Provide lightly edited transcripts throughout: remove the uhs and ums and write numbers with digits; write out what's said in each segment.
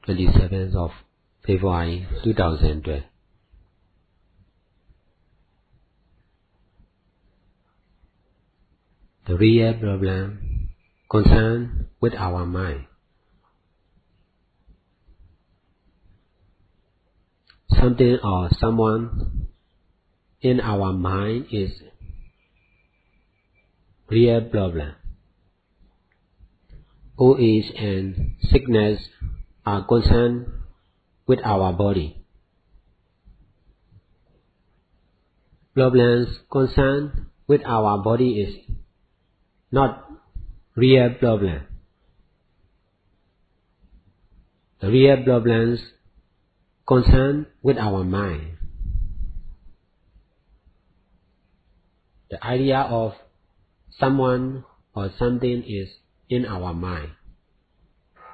27th of February 2012. The real problem concerned with our mind. Something or someone in our mind is real problem. Old age and sickness are concerned with our body. Problems concerned with our body is not real problem. The real problems concerned with our mind. The idea of someone or something is in our mind,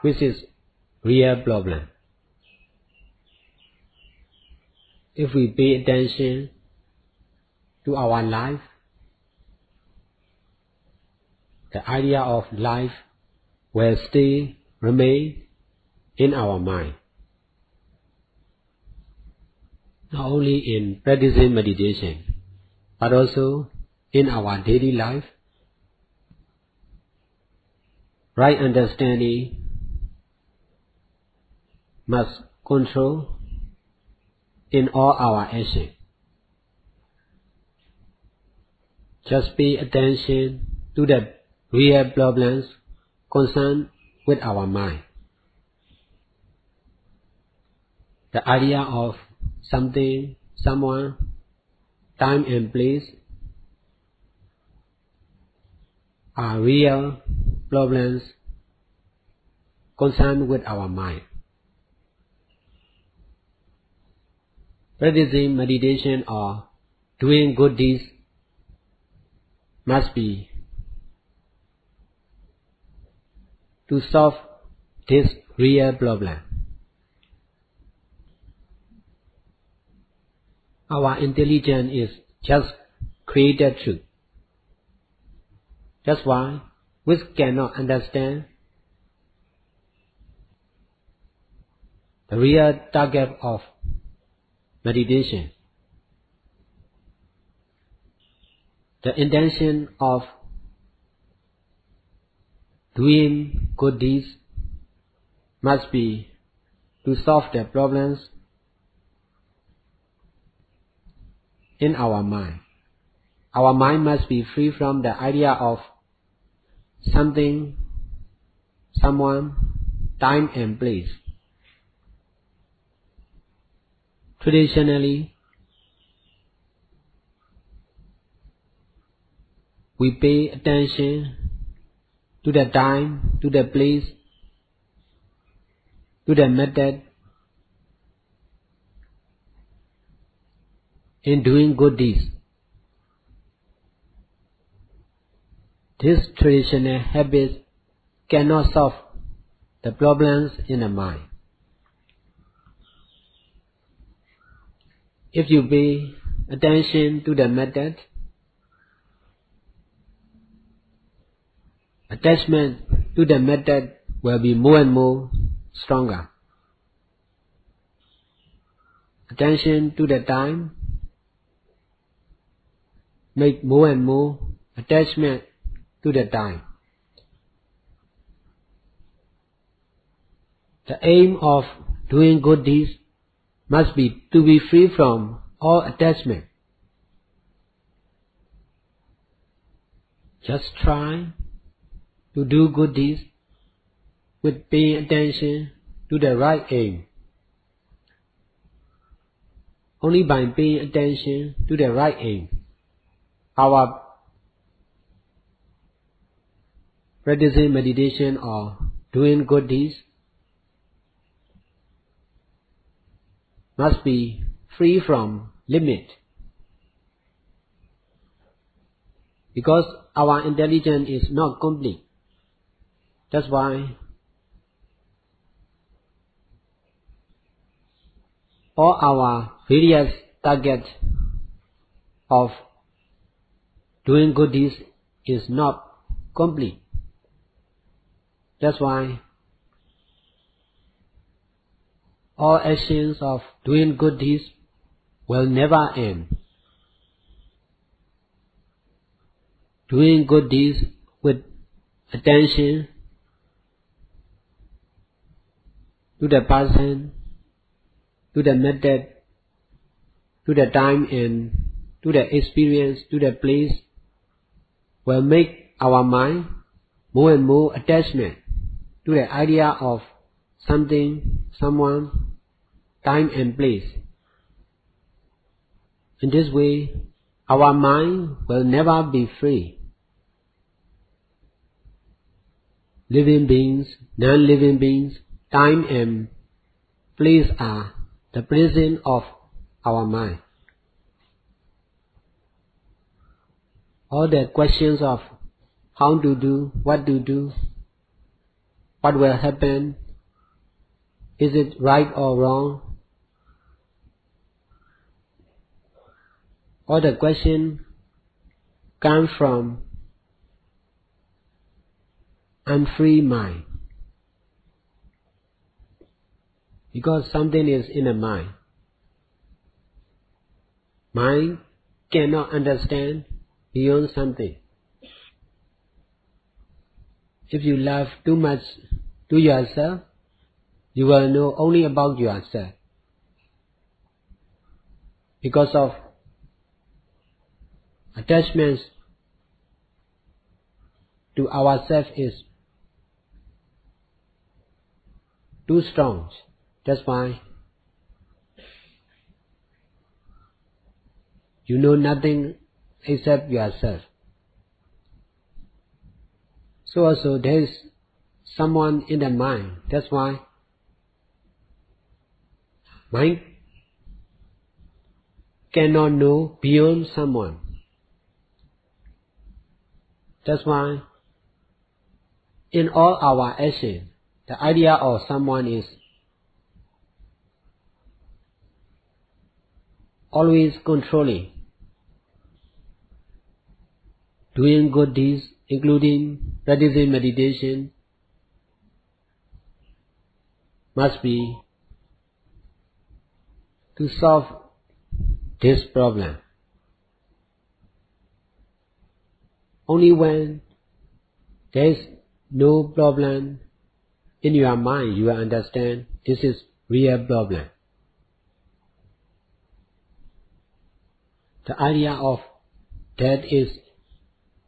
which is real problem. If we pay attention to our life, the idea of life will still remain in our mind. Not only in practicing meditation, but also in our daily life. Right understanding must control in all our actions. Just pay attention to the real problems concerned with our mind. The idea of something, someone, time and place are real problems concerned with our mind. Practicing meditation or doing good deeds must be to solve this real problem. Our intelligence is just created truth. That's why we cannot understand the real target of meditation. The intention of doing good deeds must be to solve the problems in our mind. Our mind must be free from the idea of something, someone, time and place. Traditionally, we pay attention to the time, to the place, to the method in doing good deeds. This traditional habit cannot solve the problems in the mind. If you pay attention to the method, attachment to the method will be more and more stronger. Attention to the time make more and more attachment to the time. The aim of doing good deeds must be to be free from all attachment. Just try to do good deeds with paying attention to the right aim. Only by paying attention to the right aim, our practicing meditation or doing good deeds must be free from limit. Because our intelligence is not complete. That's why all our various targets of doing good deeds is not complete. That's why all actions of doing good deeds will never end. Doing good deeds with attention to the person, to the method, to the time and to the experience, to the place, will make our mind more and more attachment to the idea of something, someone, time and place. In this way, our mind will never be free. Living beings, non-living beings, time and place are the prison of our mind. All the questions of how to do, what to do, what will happen, is it right or wrong? All the questions come from unfree mind. Because something is in the mind. Mind cannot understand beyond something. If you love too much to yourself, you will know only about yourself. Because of attachments to ourselves is too strong. That's why you know nothing except yourself. So also there is someone in the mind. That's why mind cannot know beyond someone. That's why in all our actions, the idea of someone is always controlling. Doing good deeds, including practicing meditation, must be to solve this problem. Only when there is no problem in your mind, you will understand this is real problem. The idea of death is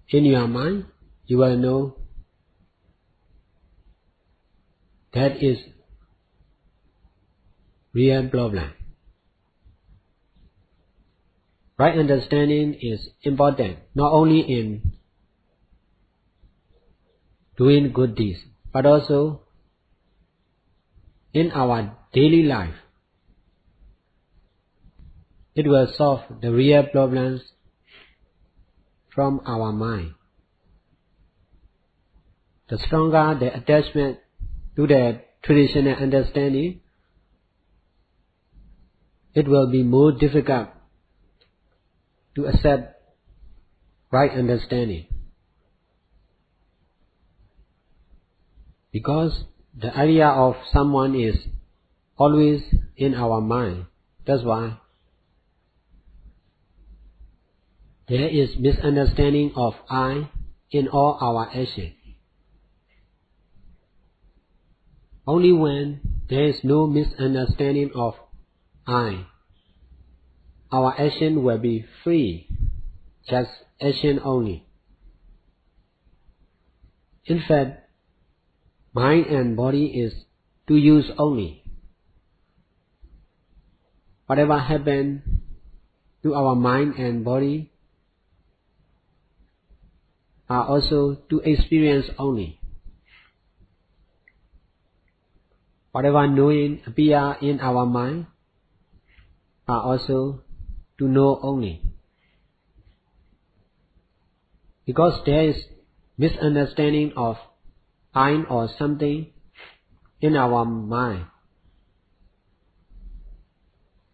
in your mind, you will know that is real problem. Right understanding is important, not only in doing good deeds, but also in our daily life. It will solve the real problems from our mind. The stronger the attachment to the traditional understanding, it will be more difficult to accept right understanding. Because the idea of someone is always in our mind. That's why there is misunderstanding of I in all our actions. Only when there is no misunderstanding of I, our action will be free, just action only. In fact, mind and body is to use only. Whatever happens to our mind and body are also to experience only. Whatever knowing appear in our mind are also to know only. Because there is misunderstanding of I or something in our mind,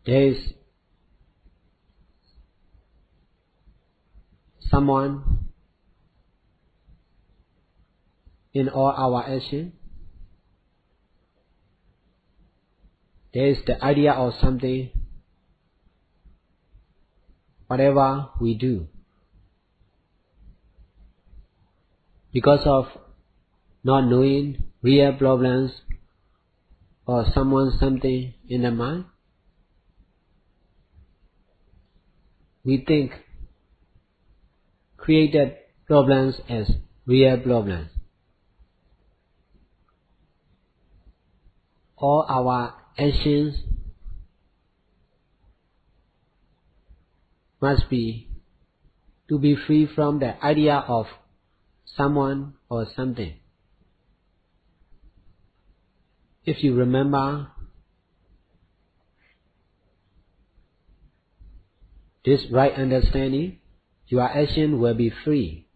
there is someone in all our actions. there is the idea of something, whatever we do. Because of not knowing real problems or someone, something in the mind, we think created problems as real problems. All our actions must be to be free from the idea of someone or something. If you remember this right understanding, your action will be free.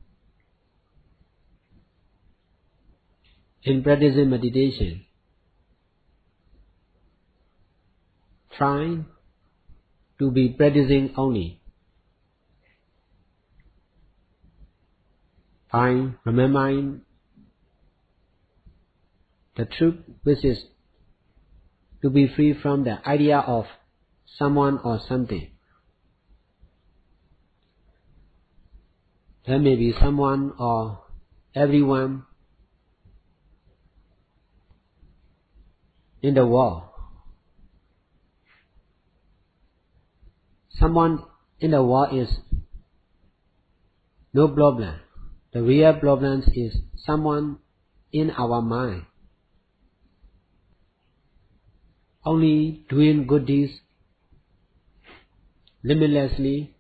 In practicing meditation, try to be practicing only by remembering the truth, which is to be free from the idea of someone or something. There may be someone or everyone in the world. Someone in the world is no problem. The real problem is someone in our mind. Only doing good deeds limitlessly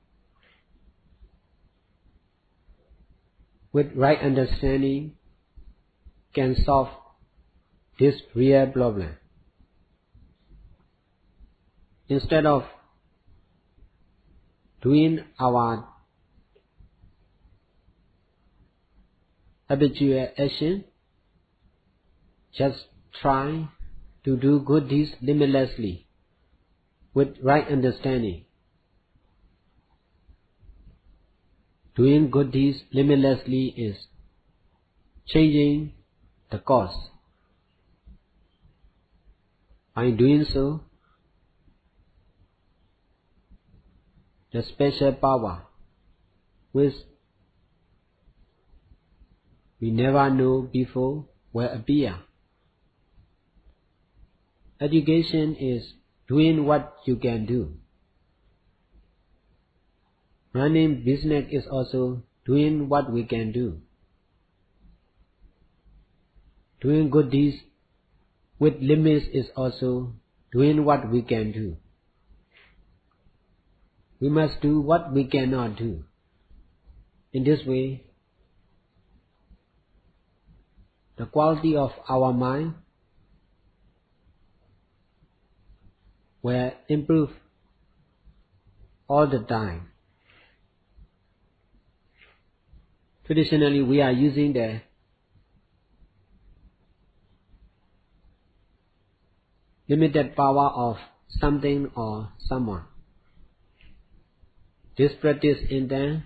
with right understanding can solve this real problem. Instead of doing our habitual action, just try to do good deeds limitlessly with right understanding. Doing good deeds limitlessly is changing the course. By doing so, the special power which we never know before will appear. Education is doing what you can do. Running business is also doing what we can do. Doing good deeds with limits is also doing what we can do. We must do what we cannot do. In this way, the quality of our mind will improve all the time. Traditionally, we are using the limited power of something or someone. This practice intends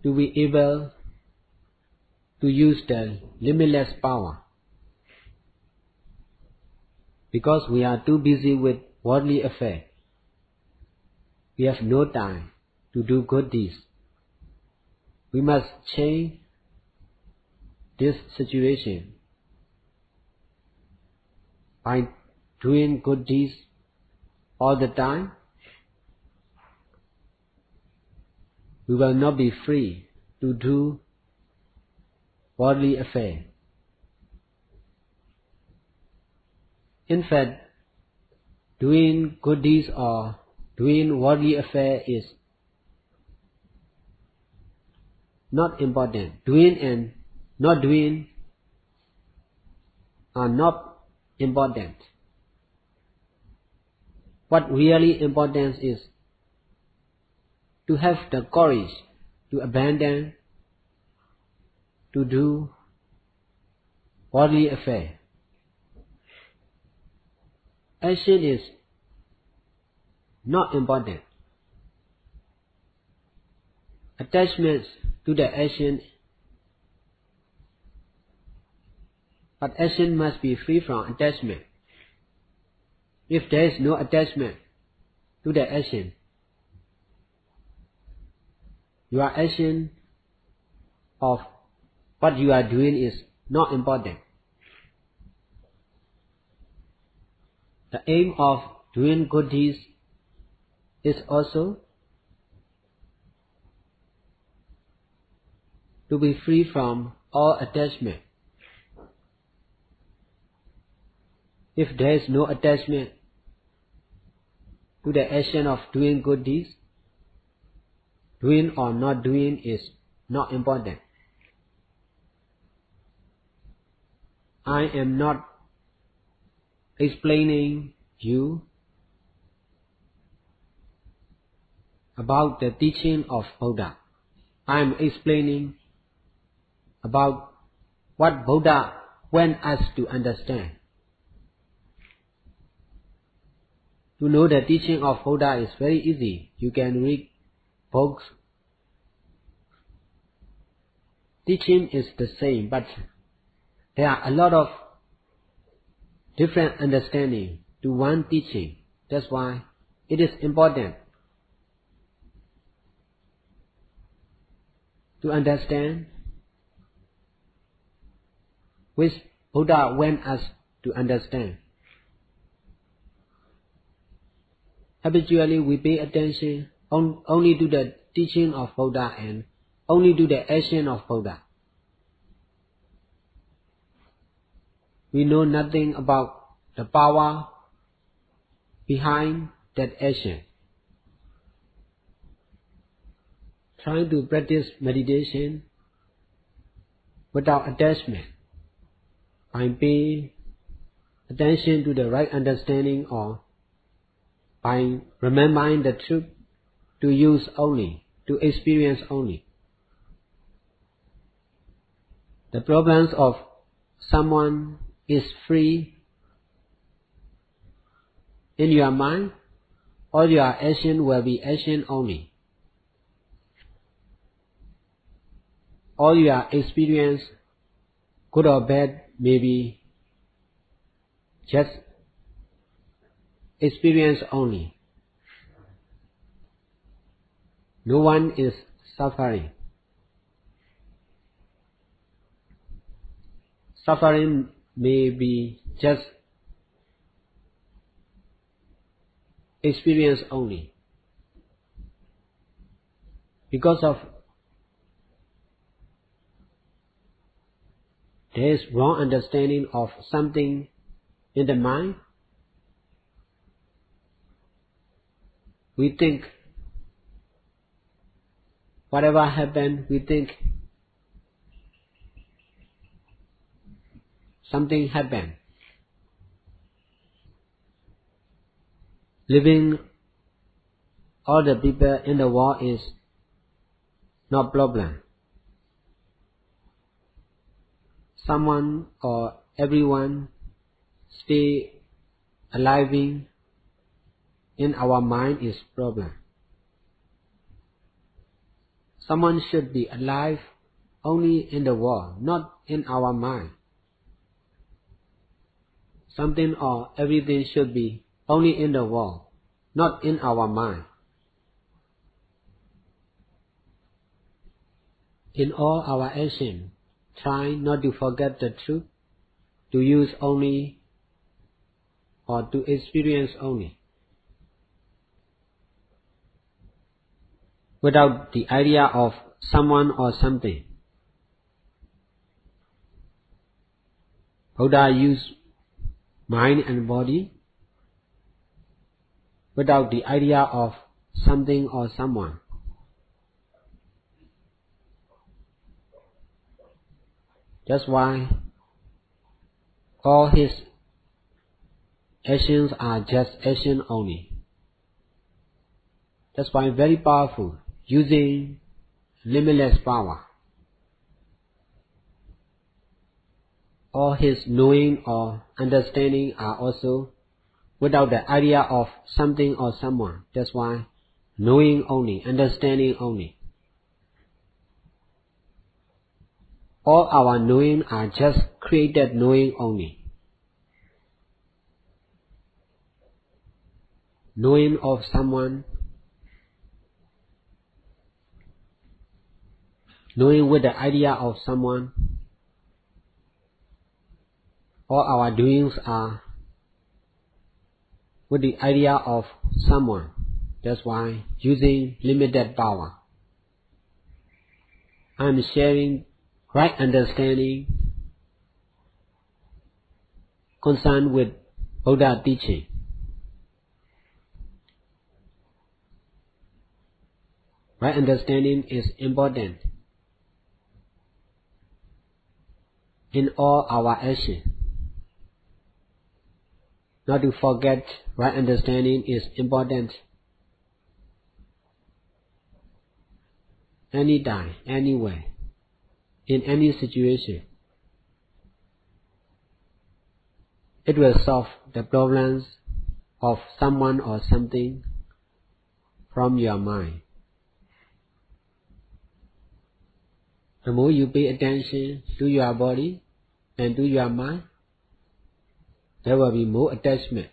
to be able to use the limitless power. Because we are too busy with worldly affairs, we have no time to do good deeds. We must change this situation by doing good deeds all the time. We will not be free to do worldly affairs. In fact, doing good deeds or doing worldly affairs is not important. Doing and not doing are not important. What really important is to have the courage to abandon, to do worldly affairs. Action is not important. Attachments to the action But action must be free from attachment. If there is no attachment to the action, your action of what you are doing is not important. The aim of doing good deeds is also to be free from all attachment. If there is no attachment to the action of doing good deeds, doing or not doing is not important. I am not explaining you about the teaching of Buddha. I am explaining about what Buddha wants us to understand. To know the teaching of Buddha is very easy. You can read books. Teaching is the same, but there are a lot of different understanding to one teaching. That's why it is important to understand which Buddha wants us to understand. Habitually we pay attention only to the teaching of Buddha and only to the action of Buddha. We know nothing about the power behind that action. Trying to practice meditation without attachment by paying attention to the right understanding or by remembering the truth to use only, to experience only. The problems of someone is free in your mind, all your action will be action only. All your experience, good or bad, may be just experience only. No one is suffering. Suffering may be just experience only. Because of there is wrong understanding of something in the mind, we think whatever happened, we think something happened. Living all the people in the world is no problem. Someone or everyone stay alive in our mind is problem. Someone should be alive only in the world, not in our mind. Something or everything should be only in the world, not in our mind. In all our action, try not to forget the truth, to use only or to experience only, without the idea of someone or something. Buddha used mind and body without the idea of something or someone. That's why all his actions are just action only. That's why very powerful, using limitless power. All his knowing or understanding are also without the idea of something or someone. That's why knowing only, understanding only. All our knowing are just created knowing only. Knowing of someone, knowing with the idea of someone, all our doings are with the idea of someone. That's why using limited power, I am sharing right understanding concerned with Buddha teaching. Right understanding is important in all our actions. Not to forget, right understanding is important anytime, anywhere, in any situation. It will solve the problems of someone or something from your mind. The more you pay attention to your body and to your mind, there will be more attachment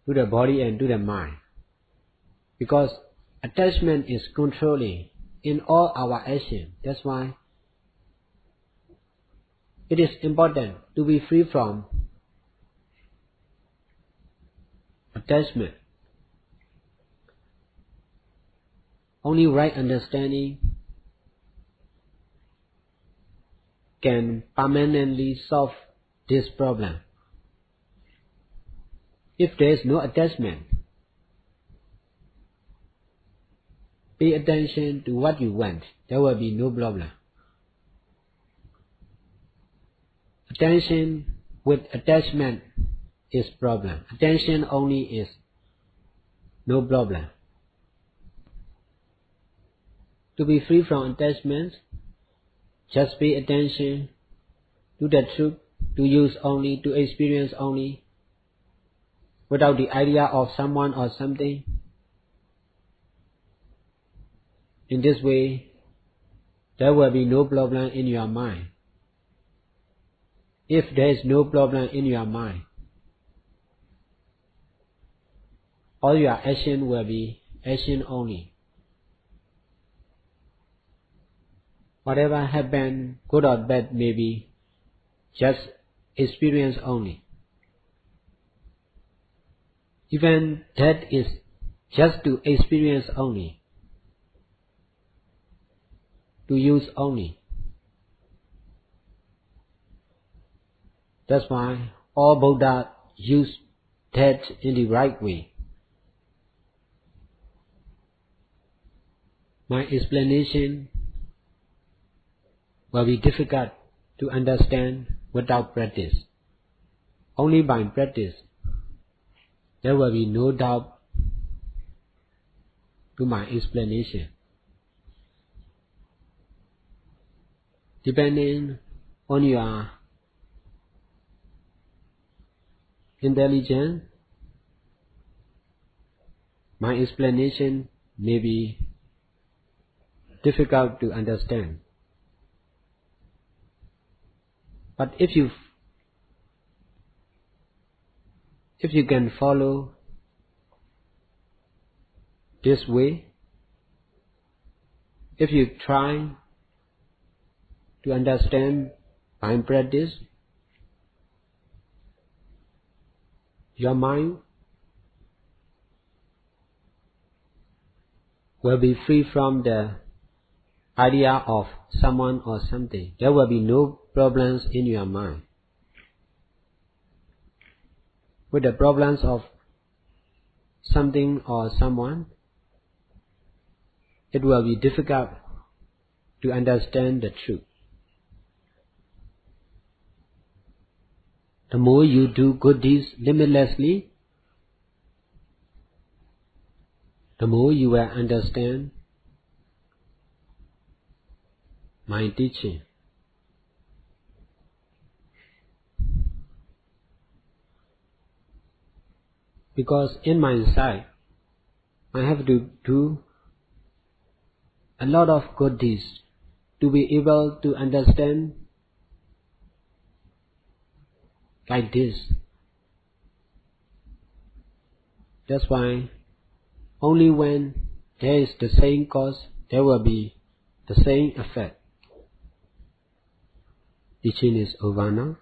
to the body and to the mind. Because attachment is controlling in all our actions. That's why it is important to be free from attachment. Only right understanding can permanently solve this problem. If there is no attachment, pay attention to what you want, there will be no problem. Attention with attachment is problem. Attention only is no problem. To be free from attachments, just pay attention to the truth, to use only, to experience only, without the idea of someone or something. In this way, there will be no problem in your mind. If there is no problem in your mind, all your action will be action only. Whatever happened, good or bad, may be just experience only. Even that is just to experience only, to use only. That's why all Buddha use that in the right way. My explanation will be difficult to understand without practice. Only by practice, there will be no doubt to my explanation. Depending on your intelligence, my explanation may be difficult to understand. But if you can follow this way, if you try to understand by practice, your mind will be free from the idea of someone or something. There will be no problems in your mind. With the problems of something or someone, it will be difficult to understand the truth. The more you do good deeds limitlessly, the more you will understand my teaching. Because in my sight, I have to do a lot of good deeds to be able to understand like this. That's why only when there is the same cause, there will be the same effect. Teaching is over now.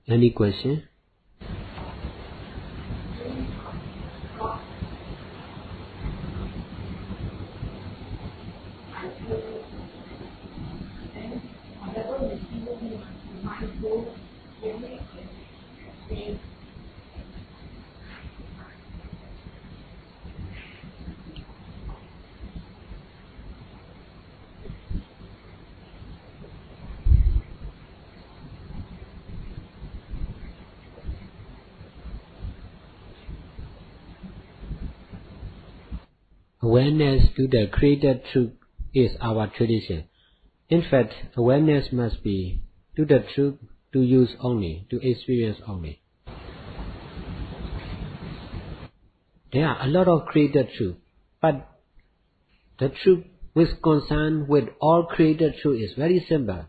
Any question? Awareness to the created truth is our tradition. In fact, awareness must be to the truth, to use only, to experience only. There are a lot of created truth, but the truth which concern with all created truth is very simple,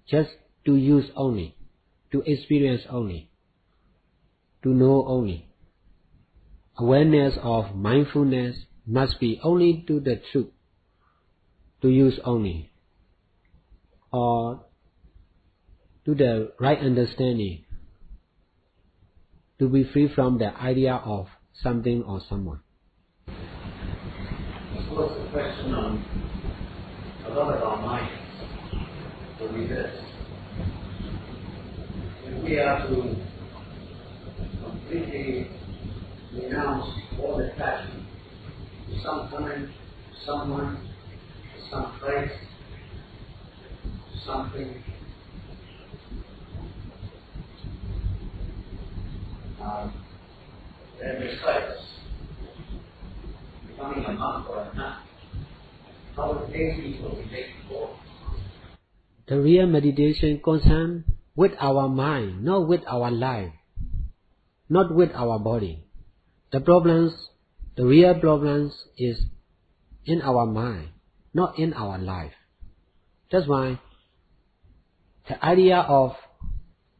just to use only, to experience only, to know only. Awareness of mindfulness must be only to the truth, to use only, or to the right understanding, to be free from the idea of something or someone. This was the question on a lot of our minds will be this. If we are to completely renounce all attachment to some time, someone, some place, something, then besides becoming a monk or a nun, how daily will we make more? The real meditation concerns with our mind, not with our life, not with our body. The real problems is in our mind, not in our life. That's why the idea of,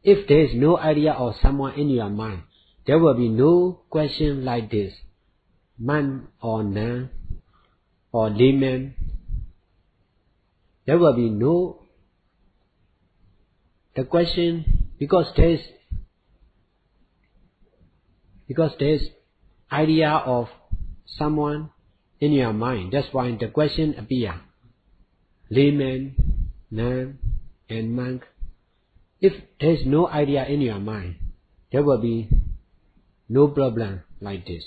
if there is no idea of someone in your mind, there will be no question like this, man or nan or layman. There will be no the question, because there is idea of someone in your mind. That's why the question appear. Layman, nan, and monk. If there is no idea in your mind, there will be no problem like this.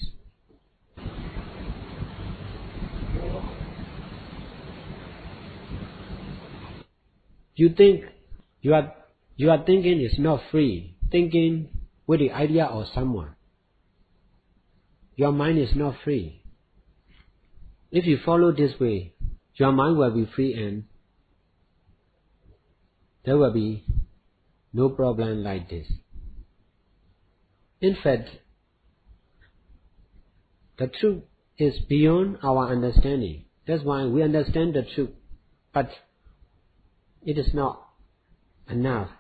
You think your thinking is not free. Thinking with the idea of someone. Your mind is not free. If you follow this way, your mind will be free and there will be no problem like this. In fact, the truth is beyond our understanding. That's why we understand the truth, but it is not enough.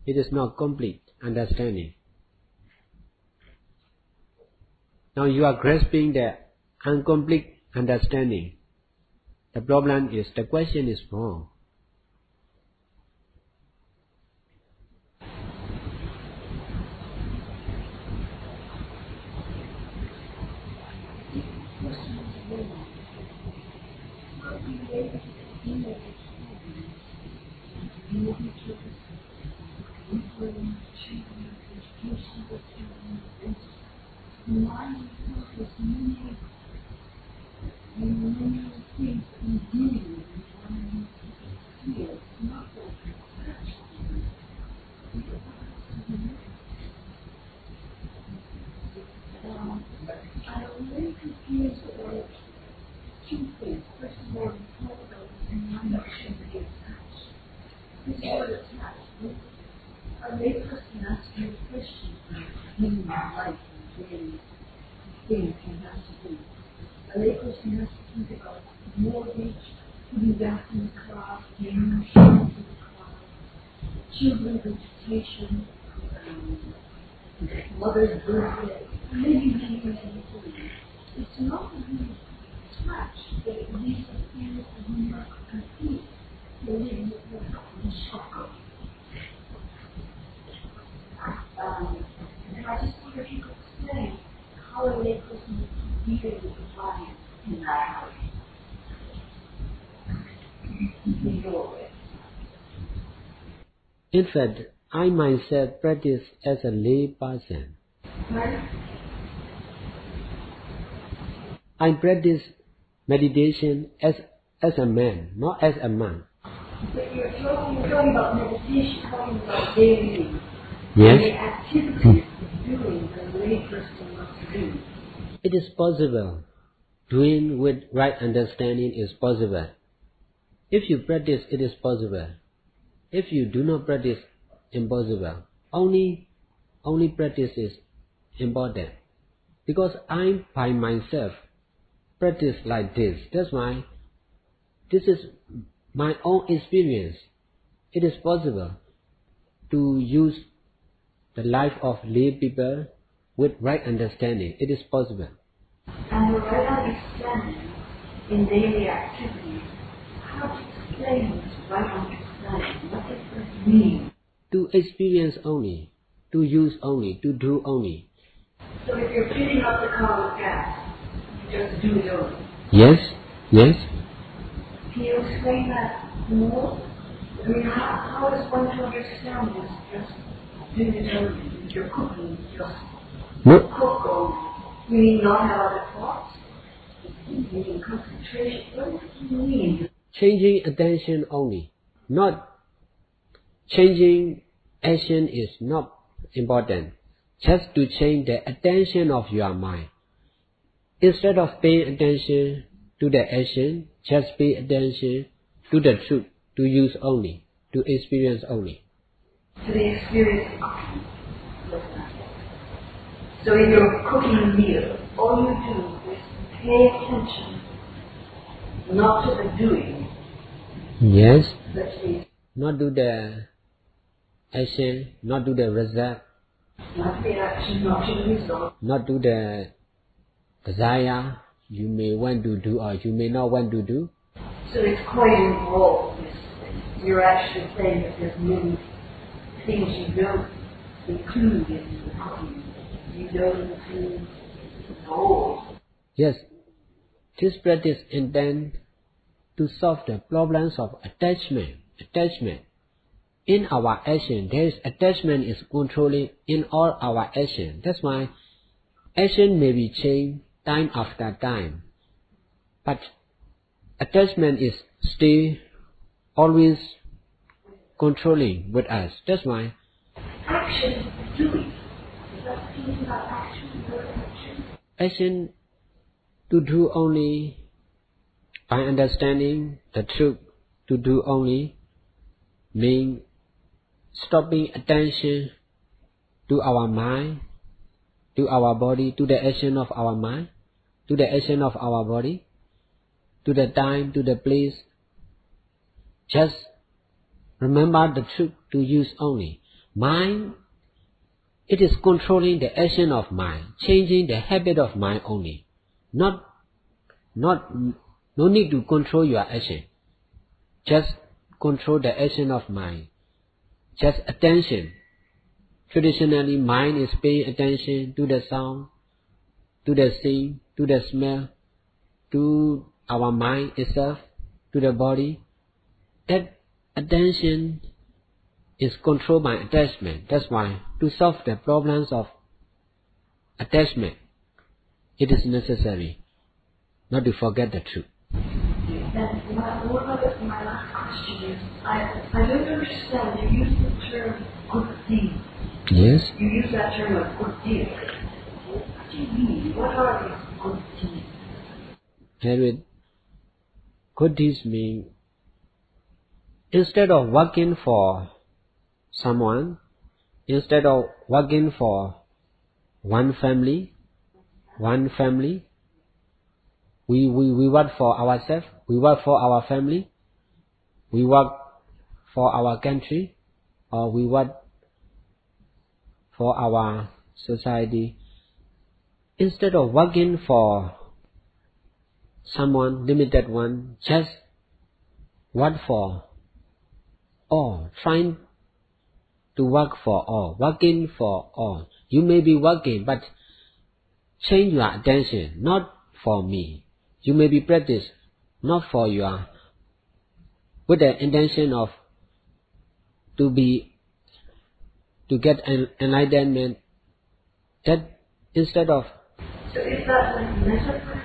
It is not complete understanding. Now you are grasping the incomplete understanding. The problem is, the question is wrong. investing class, children's class, children's education, mother's birthday, maybe anything. It's not really much, but at least a few of you must compete. Living with the struggle. And I just wonder if you could explain how a lay person is dealing with the body in that way. In fact, I myself practice as a lay person. Right? I practice meditation as a man, not as a monk. But you're talking about meditation, talking about daily Yes. the activities of doing the lay person must do. It is possible. Doing with right understanding is possible. If you practice, it is possible. If you do not practice, impossible. Only practice is important. Because I by myself practice like this. That's why this is my own experience. It is possible to use the life of lay people with right understanding. It is possible. And the right understanding in daily activities, how to explain this right understanding? What does this mean? To experience only, to use only, to do only. So if you're filling up the car with gas, you just do it only. Yes, yes. Can you explain that more? I mean, how is one to understand this? Just doing it only. If you're cooking, just No. cook only. You mean not have other thoughts? You mean concentration? What does it mean? Changing attention only. Not changing action is not important. Just to change the attention of your mind. Instead of paying attention to the action, just pay attention to the truth, to use only, to experience only. To the experience of cooking. So if you're cooking a meal, all you do is pay attention, not to the doing. Yes. But Not do the action, not do the result, not the action, not to the result. not do the desire you may want to do or you may not want to do. So it's quite involved. You're actually saying that there's many things you don't include in the cooking. You don't include the goals. Yes, this practice intends to solve the problems of attachment. In our action, there is attachment is controlling in all our action. That's why action may be changed time after time, but attachment is still always controlling with us. That's why Action is doing. Is that speaking about action? action to do only by understanding the truth, to do only means stopping attention to our mind, to our body, to the action of our mind, to the action of our body, to the time, to the place. Just remember the truth, to use only. Mind, it is controlling the action of mind, changing the habit of mind only. No need to control your action. Just control the action of mind. Just attention. Traditionally, mind is paying attention to the sound, to the scene, to the smell, to our mind itself, to the body. That attention is controlled by attachment. That's why, to solve the problems of attachment, it is necessary not to forget the truth. And my last question is, I don't understand, you use the term good deed. Yes? You use that term of good deed. What do you mean? What are these good deeds? Harriet, good deeds mean instead of working for someone, instead of working for one family, we work for ourselves, we work for our family, we work for our country or we work for our society. Instead of working for someone, limited one, just work for all, trying to work for all, working for all. You may be working, but change your attention, not for me. You may be practiced, not for your, with the intention of to get enlightenment. That instead of. So is that like metaphor,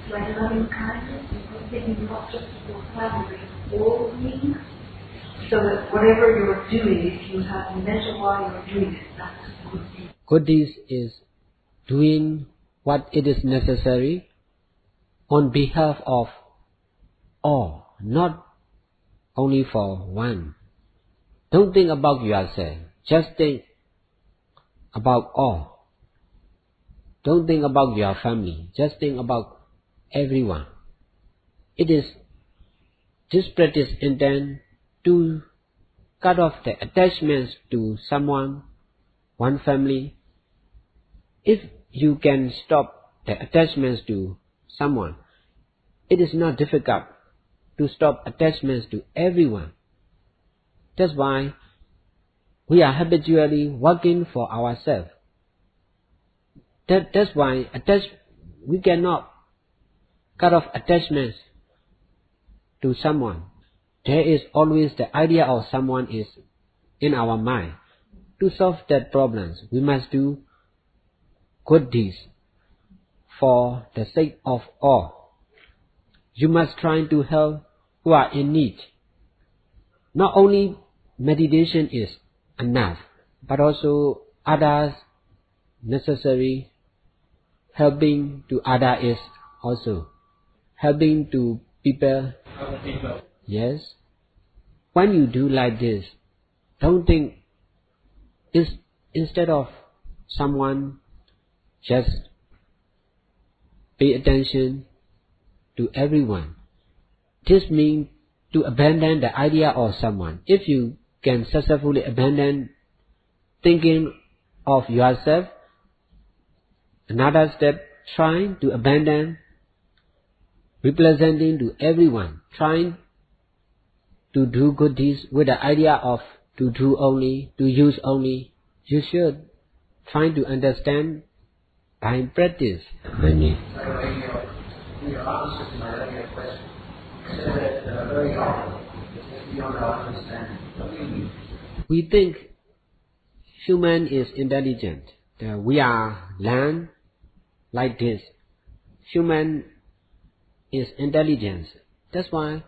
like loving kindness, and thinking not just for family, all beings? So that whatever you're doing, if you have measure why you're doing it, that's good deed. Good deeds is doing what it is necessary on behalf of all, not only for one. Don't think about yourself, just think about all. Don't think about your family, just think about everyone. It is this practice intent to cut off the attachments to someone, one family. If you can stop the attachments to someone, it is not difficult to stop attachments to everyone. That's why we are habitually working for ourselves. That's why we cannot cut off attachments to someone. There is always the idea of someone is in our mind. To solve that problems, we must do good deeds for the sake of all. You must try to help who are in need. Not only meditation is enough, but also others necessary. Helping to others is also helping to people. Yes. When you do like this, don't think instead of someone, just pay attention to everyone. This means to abandon the idea of someone. If you can successfully abandon thinking of yourself, another step, trying to abandon representing to everyone, trying to do good deeds with the idea of to do only, to use only. You should try to understand by practice. In your answer to my earlier question, you said that very often it's beyond our understanding. What do you mean? We think human is intelligent. We are learned like this. Human is intelligence. That's why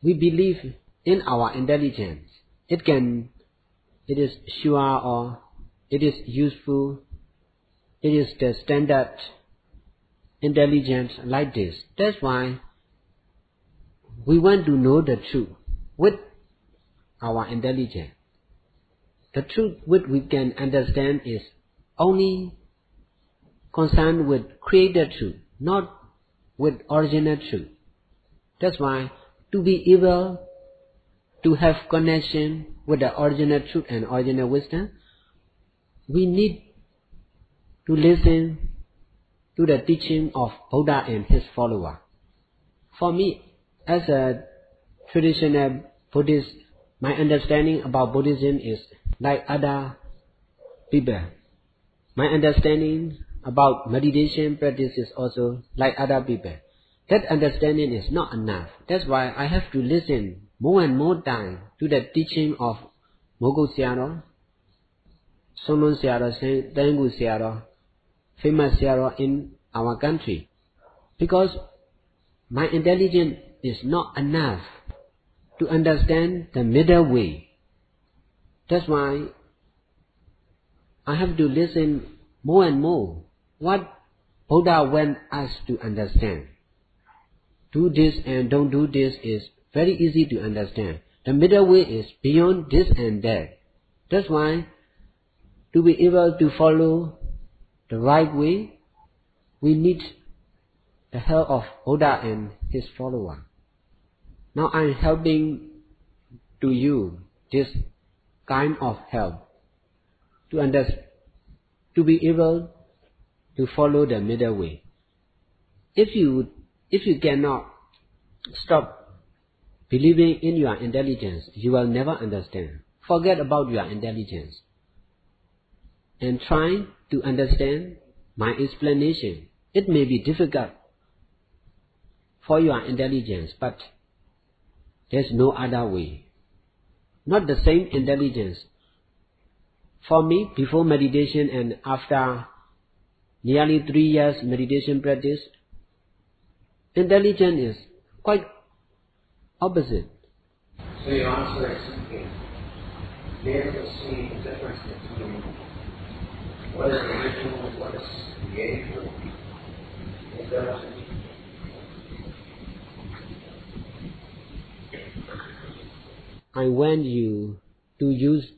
we believe in our intelligence. It is sure or it is useful. It is the standard intelligence like this. That's why we want to know the truth with our intelligence. The truth which we can understand is only concerned with created truth, not with original truth. That's why to be able to have connection with the original truth and original wisdom, we need to listen to the teaching of Buddha and his follower. For me, as a traditional Buddhist, my understanding about Buddhism is like other people. My understanding about meditation practice is also like other people. That understanding is not enough. That's why I have to listen more and more time to the teaching of Mogu Sayadaw, Sonlun Sayadaw, Tengu Sayadaw, famous Sayadaw in our country. Because my intelligence is not enough to understand the middle way. That's why I have to listen more and more what Buddha wants us to understand. Do this and don't do this is very easy to understand. The middle way is beyond this and that. That's why to be able to follow the right way, we need the help of Buddha and his follower. Now I'm helping to you this kind of help to be able to follow the middle way. If you cannot stop believing in your intelligence, you will never understand. Forget about your intelligence and try to understand my explanation. It may be difficult for your intelligence, but there's no other way. Not the same intelligence. For me, before meditation and after nearly 3 years meditation practice, intelligence is quite opposite. So your answer is simply, be able to see the difference between what is original and what is created. Is that what you mean? I want you to use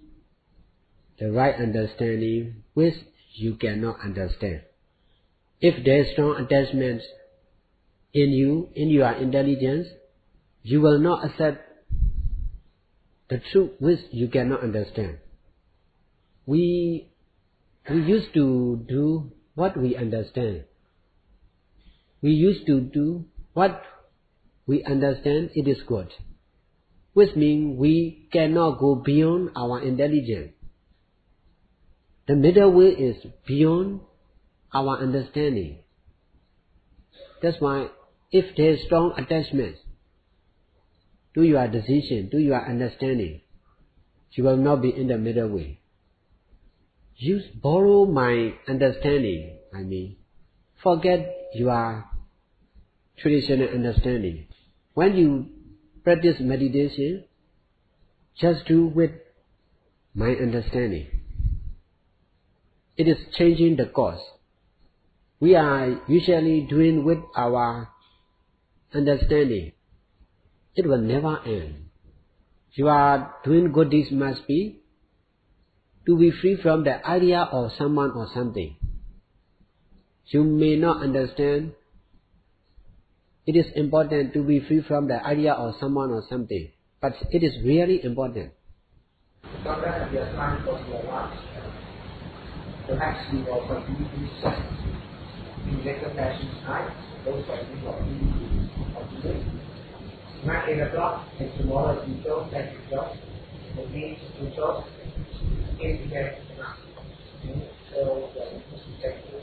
the right understanding which you cannot understand. If there is strong attachment in you, in your intelligence, you will not accept the truth which you cannot understand. We used to do what we understand. We used to do what we understand it is good, which means we cannot go beyond our intelligence. The middle way is beyond our understanding. That's why if there is strong attachment to your decision, to your understanding, you will not be in the middle way. You borrow my understanding, forget your traditional understanding. When you practice meditation, just do with my understanding. It is changing the course. We are usually doing with our understanding. It will never end. You are doing good deeds must be to be free from the idea of someone or something. You may not understand. It is important to be free from the idea of someone or something, but it is really important. Sometimes we are trying for your life. Perhaps you will continue to set in later passions night, those are the of today. Not 8 o'clock, and tomorrow you don't take your job. The means to job, if you get enough. So, take your